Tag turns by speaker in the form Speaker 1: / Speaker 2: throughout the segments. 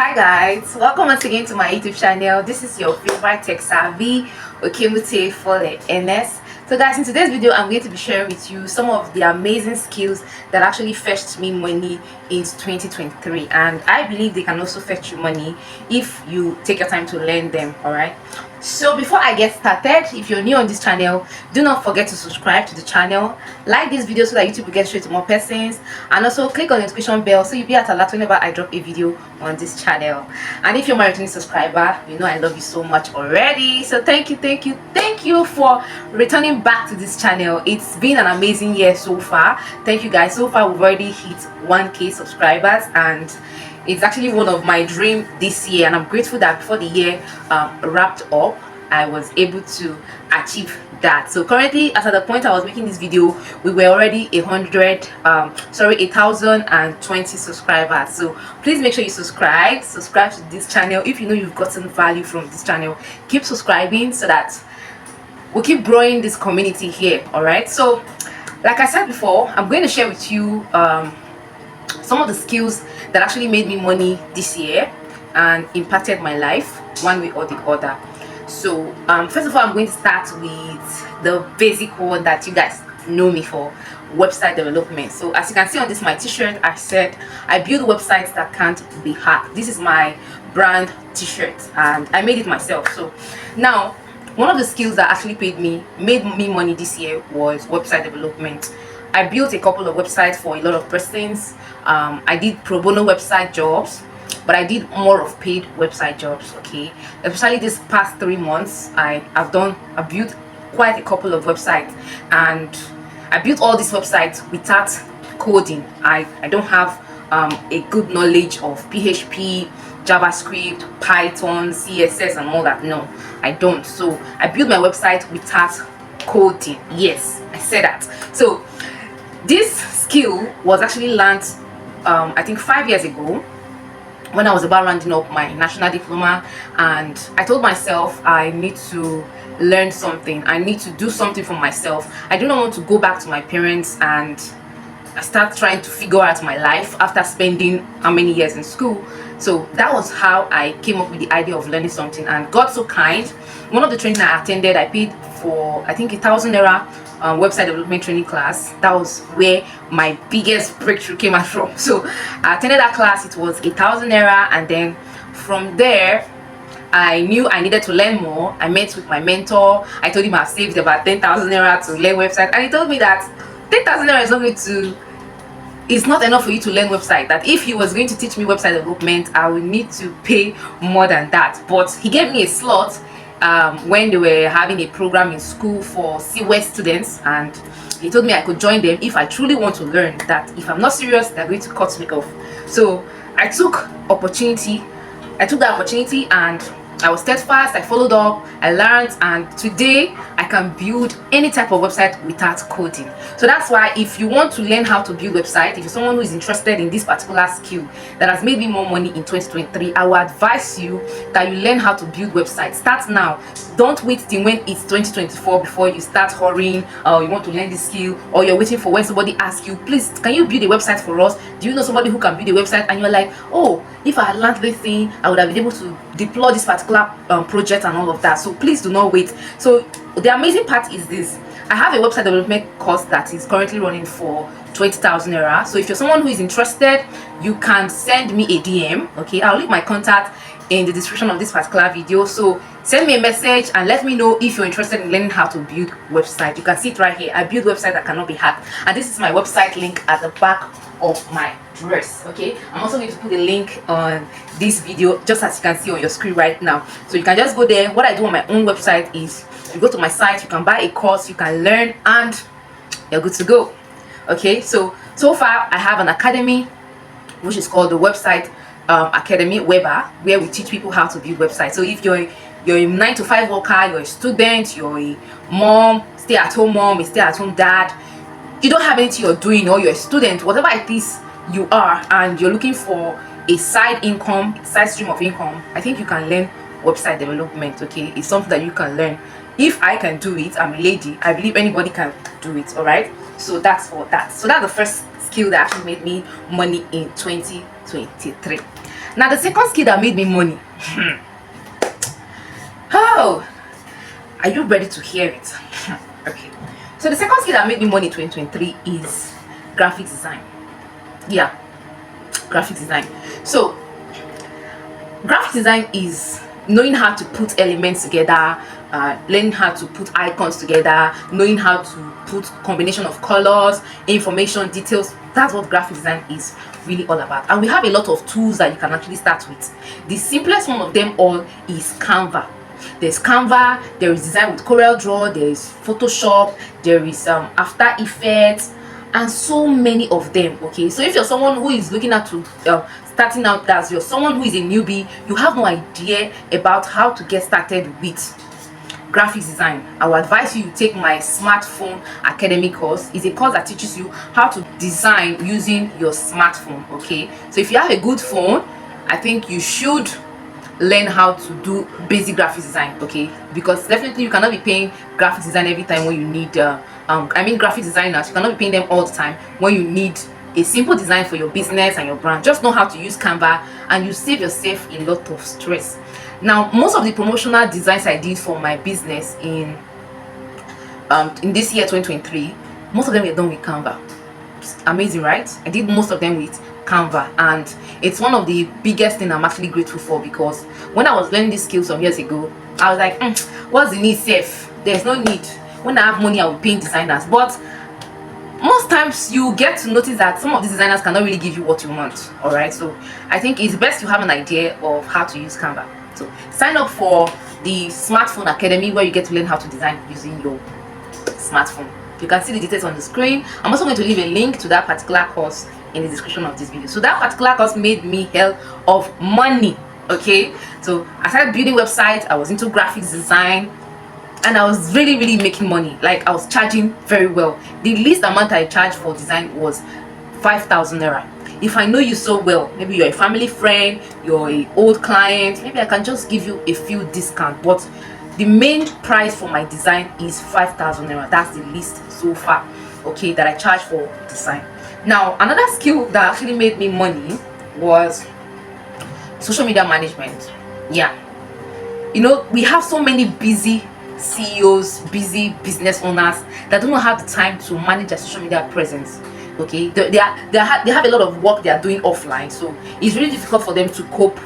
Speaker 1: Hi guys, welcome once again to my YouTube channel. This is your favorite tech savvy Okemute for the NS. So guys, in today's video I'm going to be sharing with you some of the amazing skills that actually fetched me money in 2023, and I believe they can also fetch you money if you take your time to learn them. All right, so before I get started, if you're new on this channel, do not forget to subscribe to the channel, like this video so that YouTube will get straight to more persons, and also click on the notification bell so you'll be at alert whenever I drop a video on this channel. And if you're my returning subscriber, you know I love you so much already, so thank you for returning back to this channel. It's been an amazing year so far. Thank you guys. So far we've already hit 1K subscribers, and it's actually one of my dreams this year, and I'm grateful that before the year wrapped up I was able to achieve that. So currently, as at the point I was making this video, we were already 1,020 subscribers. So please make sure you subscribe to this channel. If you know you've gotten value from this channel, keep subscribing so that we'll keep growing this community here. All right, so like I said before, I'm going to share with you some of the skills that actually made me money this year and impacted my life one way or the other. So first of all, I'm going to start with the basic one that you guys know me for: website development. So as you can see on this my t-shirt, I said I build websites that can't be hacked. This is my brand t-shirt and I made it myself. So now, one of the skills that actually made me money this year was website development. I built a couple of websites for a lot of persons. I did pro bono website jobs, but I did more of paid website jobs. Okay, especially this past 3 months, I built quite a couple of websites, and I built all these websites without coding. I don't have a good knowledge of PHP, JavaScript, Python, CSS and all that. No, I don't. So I built my website without coding. Yes, I said that. So this skill was actually learned I think 5 years ago, when I was about rounding up my national diploma, and I told myself I need to learn something. I need to do something for myself. I do not want to go back to my parents and start trying to figure out my life after spending how many years in school. So that was how I came up with the idea of learning something, and God so kind. One of the training I attended, I paid for I think 1,000 naira website development training class. That was where my biggest breakthrough came out from. So I attended that class. It was 1,000 naira, and then from there I knew I needed to learn more. I met with my mentor. I told him I've saved about 10,000 naira to learn website, and he told me that 10,000 naira is not going to, it's not enough for you to learn website. That if he was going to teach me website development, I would need to pay more than that. But he gave me a slot when they were having a program in school for CWest students, and he told me I could join them if I truly want to learn. That if I'm not serious, they're going to cut me off. So I took that opportunity, and I was steadfast. I followed up, I learned, and today I can build any type of website without coding. So that's why, if you want to learn how to build website, if you're someone who is interested in this particular skill that has made me more money in 2023, I would advise you that you learn how to build websites. Start now. Don't wait till when it's 2024 before you start hurrying. You want to learn this skill, or you're waiting for when somebody asks you, please, can you build a website for us? Do you know somebody who can build a website? And you're like, oh, if I had learned this thing, I would have been able to deploy this particular project and all of that. So please do not wait. So the amazing part is this: I have a website development course that is currently running for 20,000 naira. So if you're someone who is interested, you can send me a DM. Okay, I'll leave my contact in the description of this particular video. So send me a message and let me know if you're interested in learning how to build website. You can see it right here. I build website that cannot be hacked, and this is my website link at the back of my dress. Okay, I'm also going to put the link on this video, just as you can see on your screen right now. So you can just go there. What I do on my own website is you go to my site, you can buy a course, you can learn, and you're good to go. Okay, so far I have an academy which is called the Website Academy Weber, where we teach people how to build websites. So if you're a 9-to-5 worker, you're a student, you're a mom, stay-at-home mom, a stay-at-home dad, you don't have anything you're doing, or you're a student, whatever it is you are, and you're looking for a side stream of income, I think you can learn website development. Okay, it's something that you can learn. If I can do it, I'm a lady, I believe anybody can do it. All right, so that's for that. So that's the first skill that actually made me money in 2023. Now the second skill that made me money. Oh, are you ready to hear it? Okay, so the second skill that made me money in 2023 is graphic design. Yeah, graphic design. So graphic design is knowing how to put elements together, learning how to put icons together, knowing how to put combination of colors, information, details. That's what graphic design is really all about. And we have a lot of tools that you can actually start with. The simplest one of them all is Canva. There's Canva, there is design with CorelDRAW, there is Photoshop, there is After Effects, and so many of them. Okay, so if you're someone who is looking at to starting out, as you're someone who is a newbie, you have no idea about how to get started with graphics design, I would advise you to take my smartphone academy course. It's a course that teaches you how to design using your smartphone. Okay, so if you have a good phone, I think you should learn how to do basic graphics design. Okay, because definitely you cannot be paying graphics design every time when you need graphic designers, you cannot be paying them all the time when you need a simple design for your business and your brand. Just know how to use Canva and you save yourself a lot of stress. Now, most of the promotional designs I did for my business in this year 2023, most of them were done with Canva. It's amazing, right? I did most of them with Canva, and it's one of the biggest thing I'm actually grateful for, because when I was learning these skills some years ago, I was like, what's the need, safe? There's no need. When I have money, I will pay designers. But most times you get to notice that some of these designers cannot really give you what you want. All right, so I think it's best to have an idea of how to use Canva. So sign up for the Smartphone Academy, where you get to learn how to design using your smartphone. You can see the details on the screen. I'm also going to leave a link to that particular course in the description of this video. So that particular course made me hell of money. Okay, so I started building websites, I was into graphics design, and I was really making money. Like, I was charging very well. The least amount I charged for design was 5,000 naira. If I know you so well, maybe you're a family friend, you're an old client, maybe I can just give you a few discount. But the main price for my design is 5,000 naira. That's the least so far, okay, that I charge for design. Now, another skill that actually made me money was social media management. Yeah, you know, we have so many busy CEOs, busy business owners that don't have the time to manage their social media presence. Okay, they have a lot of work they are doing offline, so it's really difficult for them to cope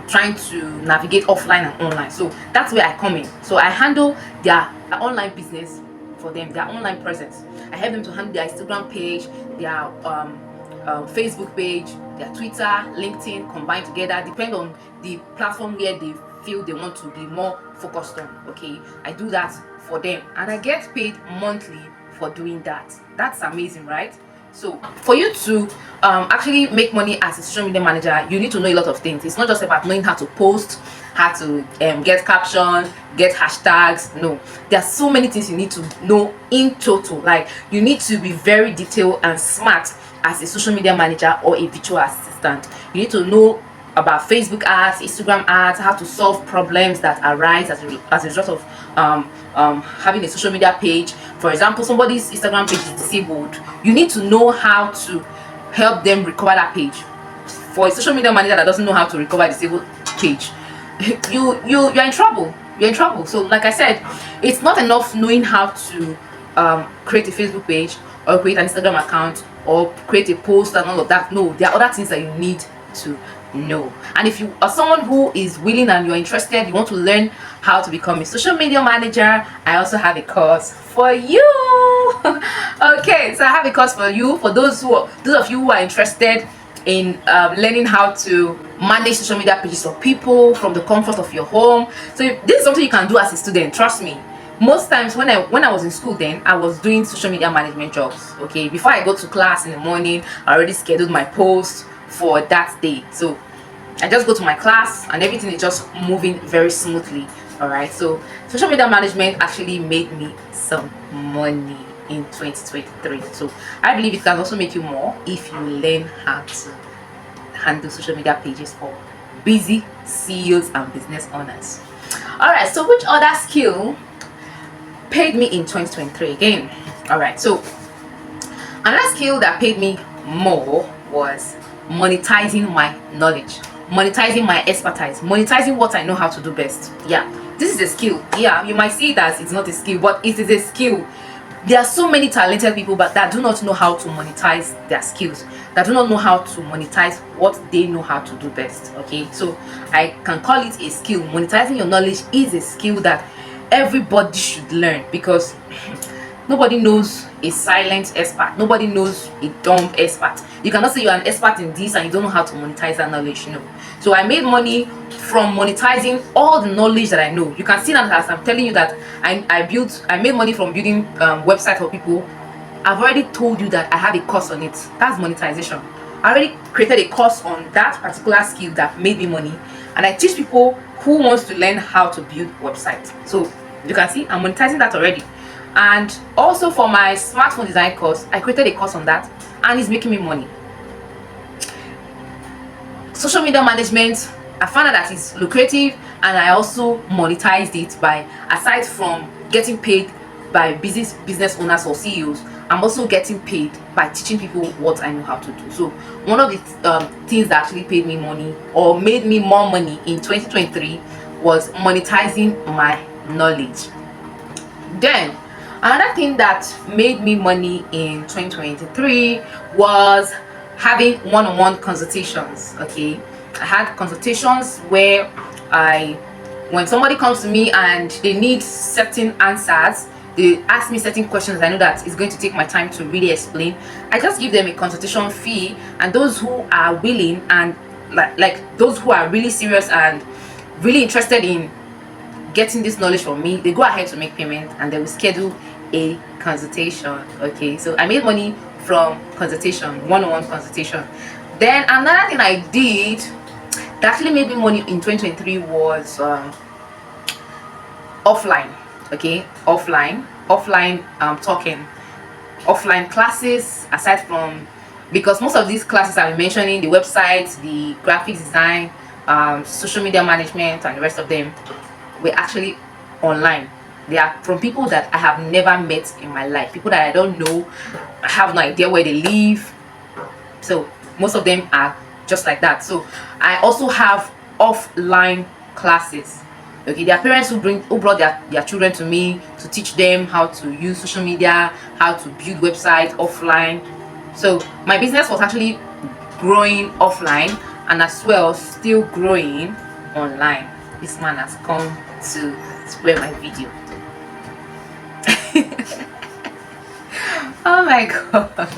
Speaker 1: trying to navigate offline and online. So that's where I come in. So I handle their online business for them, their online presence. I help them to handle their Instagram page, their Facebook page, their Twitter, LinkedIn combined together, depend on the platform where they feel they want to be more focused on. Okay, I do that for them, and I get paid monthly for doing that. That's amazing, right? So for you to actually make money as a social media manager, you need to know a lot of things. It's not just about knowing how to post, how to get captions, get hashtags. No, there are so many things you need to know in total. Like, you need to be very detailed and smart as a social media manager or a virtual assistant. You need to know about Facebook ads, Instagram ads, how to solve problems that arise as a result of having a social media page. For example, somebody's Instagram page is disabled. You need to know how to help them recover that page. For a social media manager that doesn't know how to recover a disabled page, you're in trouble. You're in trouble. So, like I said, it's not enough knowing how to create a Facebook page or create an Instagram account or create a post and all of that. No, there are other things that you need to know. And if you are someone who is willing and you're interested, you want to learn how to become a social media manager, I also have a course for you. Okay, so I have a course for you, for those of you who are interested in learning how to manage social media pages for people from the comfort of your home. So if this is something you can do as a student, trust me. Most times when I was in school, then I was doing social media management jobs. Okay, before I go to class in the morning, I already scheduled my post for that day. So I just go to my class and everything is just moving very smoothly. All right, so social media management actually made me some money in 2023. So I believe it can also make you more if you learn how to handle social media pages for busy CEOs and business owners. All right, so which other skill paid me in 2023 again? All right, so another skill that paid me more was monetizing my knowledge. monetizing my expertise, monetizing what I know how to do best. Yeah, this is a skill. Yeah, you might see it as it's not a skill, but it is a skill. There are so many talented people but that do not know how to monetize their skills, that do not know how to monetize what they know how to do best. Okay, so I can call it a skill. Monetizing your knowledge is a skill that everybody should learn, because nobody knows a silent expert, nobody knows a dumb expert. You cannot say you're an expert in this and you don't know how to monetize that knowledge, you know. So I made money from monetizing all the knowledge that I know. You can see that as I'm telling you that I made money from building websites for people. I've already told you that I have a course on it. That's monetization. I already created a course on that particular skill that made me money, and I teach people who wants to learn how to build websites. So you can see I'm monetizing that already. And also for my smartphone design course, I created a course on that and it's making me money. Social media management, I found out that it's lucrative, and I also monetized it by, aside from getting paid by business owners or CEOs, I'm also getting paid by teaching people what I know how to do. So one of the things that actually paid me money or made me more money in 2023 was monetizing my knowledge. Then another thing that made me money in 2023 was having one-on-one consultations. Okay, I had consultations where when somebody comes to me and they need certain answers, they ask me certain questions I know that it's going to take my time to really explain, I just give them a consultation fee, and those who are willing and like those who are really serious and really interested in getting this knowledge from me, they go ahead to make payment and they will schedule a consultation. Okay, so I made money from consultation, one-on-one consultation. Then another thing I did that actually made me money in 2023 was offline. Okay, offline talking, offline classes. Aside from, because most of these classes I've been mentioning, the websites, the graphics design, social media management, and the rest of them were actually online. They are from people that I have never met in my life, people that I don't know, I have no idea where they live. So most of them are just like that. So I also have offline classes. Okay, there are parents who brought their children to me to teach them how to use social media, how to build websites offline. So my business was actually growing offline and as well still growing online. This man has come to spoil my video. Oh my god.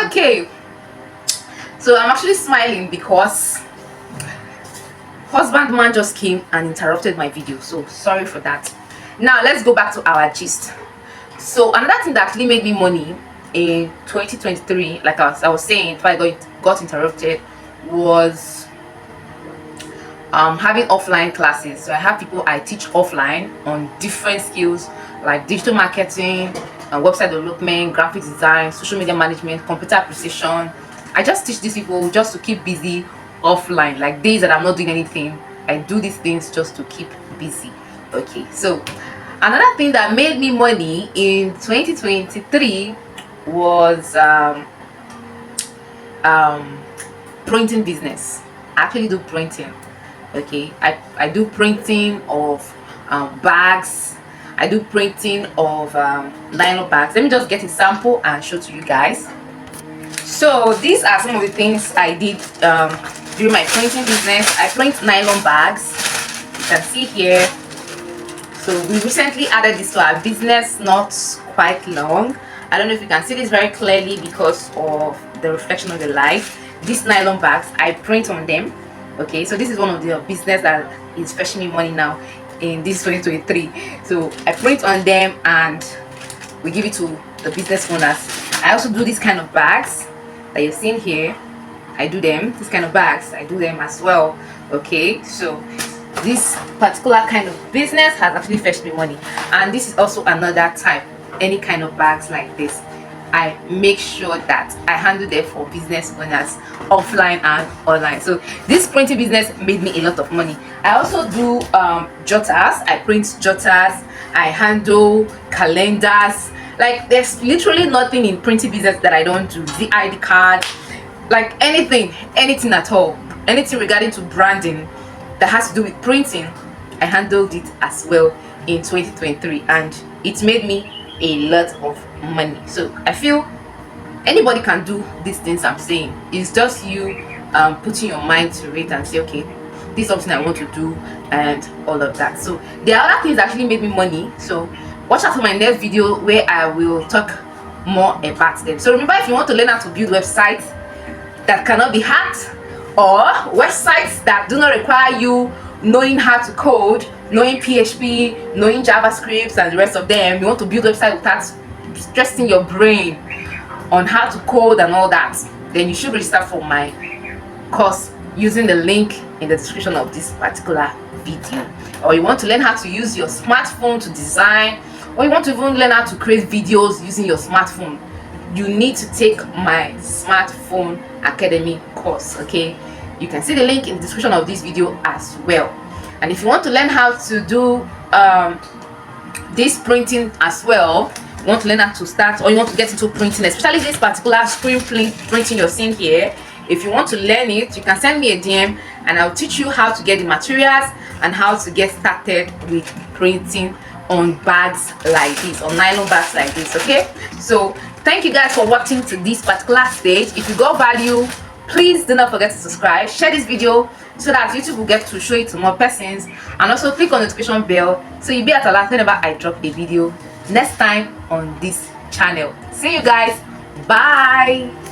Speaker 1: Okay, so I'm actually smiling because husband man just came and interrupted my video, so sorry for that. Now let's go back to our gist. So another thing that actually made me money in 2023, like I was saying before I got interrupted, was having offline classes. So I have people I teach offline on different skills like digital marketing, website development, graphics design, social media management, computer precision. I just teach these people just to keep busy offline, like days that I'm not doing anything. I do these things just to keep busy. Okay, so another thing that made me money in 2023 was printing business. I actually do printing. Okay, I do printing of bags. I do printing of nylon bags. Let me just get a sample and show to you guys. So these are some of the things I did during my printing business. I print nylon bags, you can see here. So we recently added this to our business not quite long. I don't know if you can see this very clearly because of the reflection of the light. These nylon bags, I print on them. Okay, so this is one of the business that is fetching me money now in this 2023. So I print on them and we give it to the business owners. I also do this kind of bags that you're seeing here. I do them, this kind of bags, I do them as well. Okay, so this particular kind of business has actually fetched me money, and this is also another type. Any kind of bags like this, I make sure that I handle them for business owners offline and online. So this printing business made me a lot of money. I also do jotters. I print jotters, I handle calendars. Like there's literally nothing in printing business that I don't do. The ID card, like anything at all. anything regarding to branding that has to do with printing, I handled it as well in 2023, and it made me a lot of money. So I feel anybody can do these things I'm saying. It's just you putting your mind to it and say, okay, this is something I want to do, and all of that. So there are other things that actually made me money, so watch out for my next video where I will talk more about them. So remember, if you want to learn how to build websites that cannot be hacked, or websites that do not require you knowing how to code, knowing PHP, knowing JavaScript and the rest of them, you want to build a website without stressing your brain on how to code and all that, then you should register for my course using the link in the description of this particular video. Or you want to learn how to use your smartphone to design, or you want to even learn how to create videos using your smartphone, you need to take my Smartphone Academy course. Okay, you can see the link in the description of this video as well. And if you want to learn how to do this printing as well, you want to learn how to start, or you want to get into printing, especially this particular screen printing you're seeing here, if you want to learn it, you can send me a DM and I'll teach you how to get the materials and how to get started with printing on bags like this, on nylon bags like this. Okay, so thank you guys for watching to this particular stage. If you got value, please do not forget to subscribe, share this video so that YouTube will get to show it to more persons, and also click on the notification bell so you'll be at alert whenever I drop a video next time on this channel. See you guys, bye.